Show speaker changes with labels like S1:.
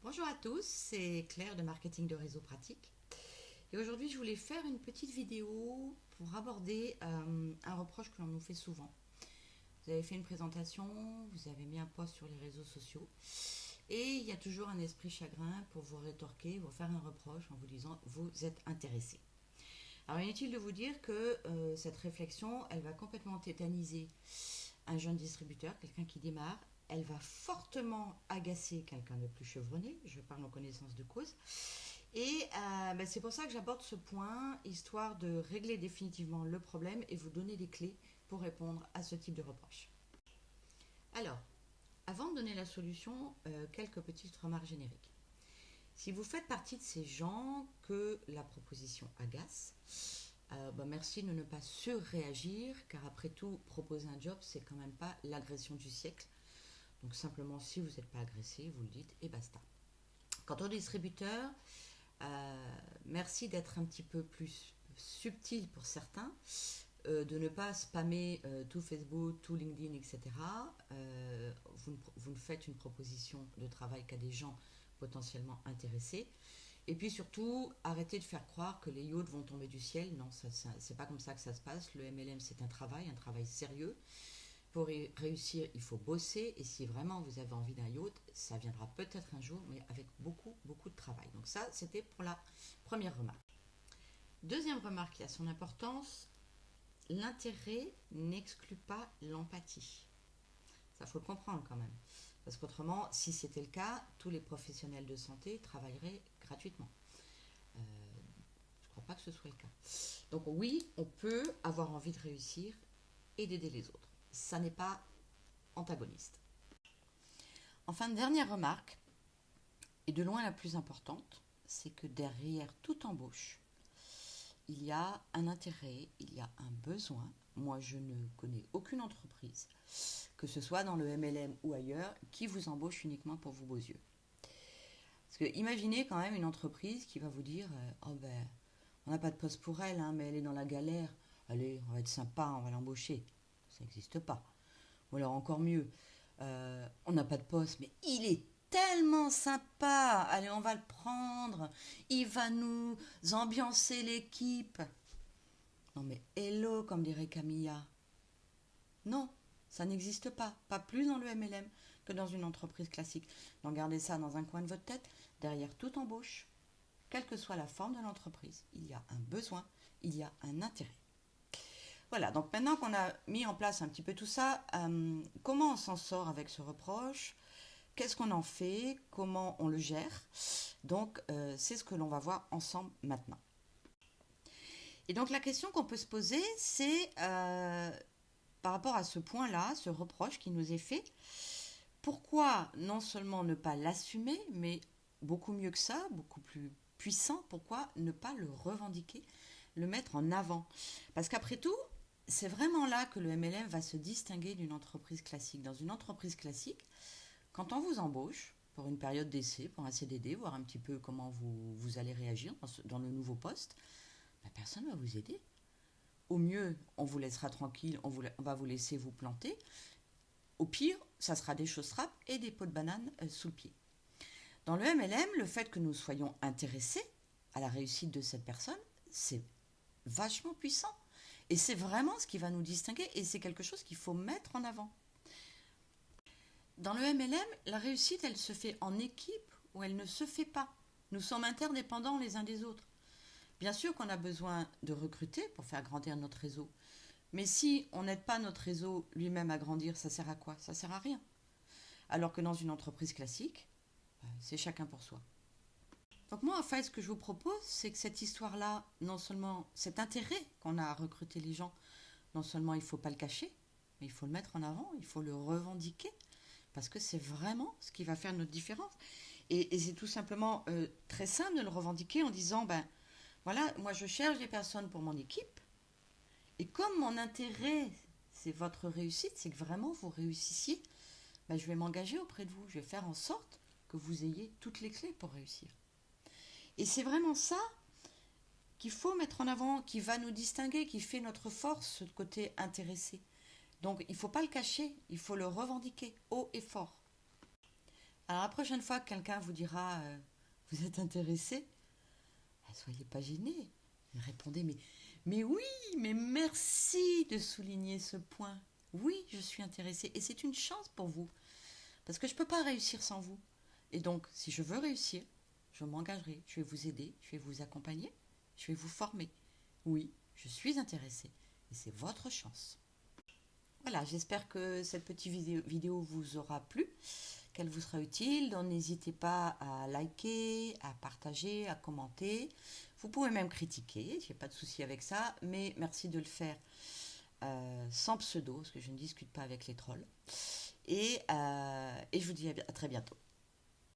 S1: Bonjour à tous, c'est Claire de Marketing de Réseau Pratique. Et aujourd'hui, je voulais faire une petite vidéo pour aborder un reproche que l'on nous fait souvent. Vous avez fait une présentation, vous avez mis un post sur les réseaux sociaux et il y a toujours un esprit chagrin pour vous rétorquer, vous faire un reproche en vous disant vous êtes intéressé. Alors inutile de vous dire que cette réflexion, elle va complètement tétaniser un jeune distributeur, quelqu'un qui démarre. Elle va fortement agacer quelqu'un de plus chevronné, je parle en connaissance de cause. Et c'est pour ça que j'aborde ce point, histoire de régler définitivement le problème et vous donner des clés pour répondre à ce type de reproche. Alors, avant de donner la solution, quelques petites remarques génériques. Si vous faites partie de ces gens que la proposition agace, merci de ne pas surréagir, car après tout, proposer un job, c'est quand même pas l'agression du siècle. Donc simplement, si vous n'êtes pas agressé, vous le dites et basta. Quant au distributeur, merci d'être un petit peu plus subtil pour certains, de ne pas spammer tout Facebook, tout LinkedIn, etc. Vous ne faites une proposition de travail qu'à des gens potentiellement intéressés. Et puis surtout, arrêtez de faire croire que les yachts vont tomber du ciel. Non, c'est pas comme ça que ça se passe. Le MLM, c'est un travail sérieux. Pour réussir, il faut bosser. Et si vraiment vous avez envie d'un yacht, ça viendra peut-être un jour, mais avec beaucoup, beaucoup de travail. Donc ça, c'était pour la première remarque. Deuxième remarque qui a son importance, l'intérêt n'exclut pas l'empathie. Ça, faut le comprendre quand même. Parce qu'autrement, si c'était le cas, tous les professionnels de santé travailleraient gratuitement. Je ne crois pas que ce soit le cas. Donc oui, on peut avoir envie de réussir et d'aider les autres. Ça n'est pas antagoniste. Enfin, dernière remarque, et de loin la plus importante, c'est que derrière toute embauche, il y a un intérêt, il y a un besoin. Moi, je ne connais aucune entreprise, que ce soit dans le MLM ou ailleurs, qui vous embauche uniquement pour vos beaux yeux. Parce que imaginez quand même une entreprise qui va vous dire on n'a pas de poste pour elle, mais elle est dans la galère. Allez, on va être sympa, on va l'embaucher. Ça n'existe pas. Ou alors encore mieux, on n'a pas de poste, mais il est tellement sympa. Allez, on va le prendre. Il va nous ambiancer l'équipe. Non mais hello, comme dirait Camilla. Non, ça n'existe pas. Pas plus dans le MLM que dans une entreprise classique. Donc gardez ça dans un coin de votre tête. Derrière toute embauche, quelle que soit la forme de l'entreprise, il y a un besoin, il y a un intérêt. Voilà, donc maintenant qu'on a mis en place un petit peu tout ça, comment on s'en sort avec ce reproche? Qu'est-ce qu'on en fait? Comment on le gère? Donc, c'est ce que l'on va voir ensemble maintenant. Et donc, la question qu'on peut se poser, c'est par rapport à ce point-là, ce reproche qui nous est fait, pourquoi non seulement ne pas l'assumer, mais beaucoup mieux que ça, beaucoup plus puissant, pourquoi ne pas le revendiquer, le mettre en avant? Parce qu'après tout, c'est vraiment là que le MLM va se distinguer d'une entreprise classique. Dans une entreprise classique, quand on vous embauche pour une période d'essai, pour un CDD, voir un petit peu comment vous allez réagir dans le nouveau poste, personne ne va vous aider. Au mieux, on vous laissera tranquille, on va vous laisser vous planter. Au pire, ça sera des chausses-trapes et des pots de banane sous le pied. Dans le MLM, le fait que nous soyons intéressés à la réussite de cette personne, c'est vachement puissant. Et c'est vraiment ce qui va nous distinguer et c'est quelque chose qu'il faut mettre en avant. Dans le MLM, la réussite, elle se fait en équipe ou elle ne se fait pas. Nous sommes interdépendants les uns des autres. Bien sûr qu'on a besoin de recruter pour faire grandir notre réseau. Mais si on n'aide pas notre réseau lui-même à grandir, ça sert à quoi? Ça sert à rien. Alors que dans une entreprise classique, c'est chacun pour soi. Donc moi, en fait, ce que je vous propose, c'est que cette histoire-là, non seulement cet intérêt qu'on a à recruter les gens, non seulement il ne faut pas le cacher, mais il faut le mettre en avant, il faut le revendiquer, parce que c'est vraiment ce qui va faire notre différence. Et c'est tout simplement très simple de le revendiquer en disant, voilà, moi je cherche des personnes pour mon équipe, et comme mon intérêt, c'est votre réussite, c'est que vraiment vous réussissiez, je vais m'engager auprès de vous, je vais faire en sorte que vous ayez toutes les clés pour réussir. Et c'est vraiment ça qu'il faut mettre en avant, qui va nous distinguer, qui fait notre force, ce côté intéressé. Donc il ne faut pas le cacher, il faut le revendiquer haut et fort. Alors la prochaine fois que quelqu'un vous dira vous êtes intéressé, soyez pas gênés. Répondez mais oui, mais merci de souligner ce point. Oui, je suis intéressée et c'est une chance pour vous parce que je ne peux pas réussir sans vous. Et donc, si je veux réussir, je m'engagerai, je vais vous aider, je vais vous accompagner, je vais vous former. Oui, je suis intéressée et c'est votre chance. Voilà, j'espère que cette petite vidéo vous aura plu, qu'elle vous sera utile. Donc n'hésitez pas à liker, à partager, à commenter. Vous pouvez même critiquer, je n'ai pas de souci avec ça, mais merci de le faire sans pseudo, parce que je ne discute pas avec les trolls. Et je vous dis à très bientôt.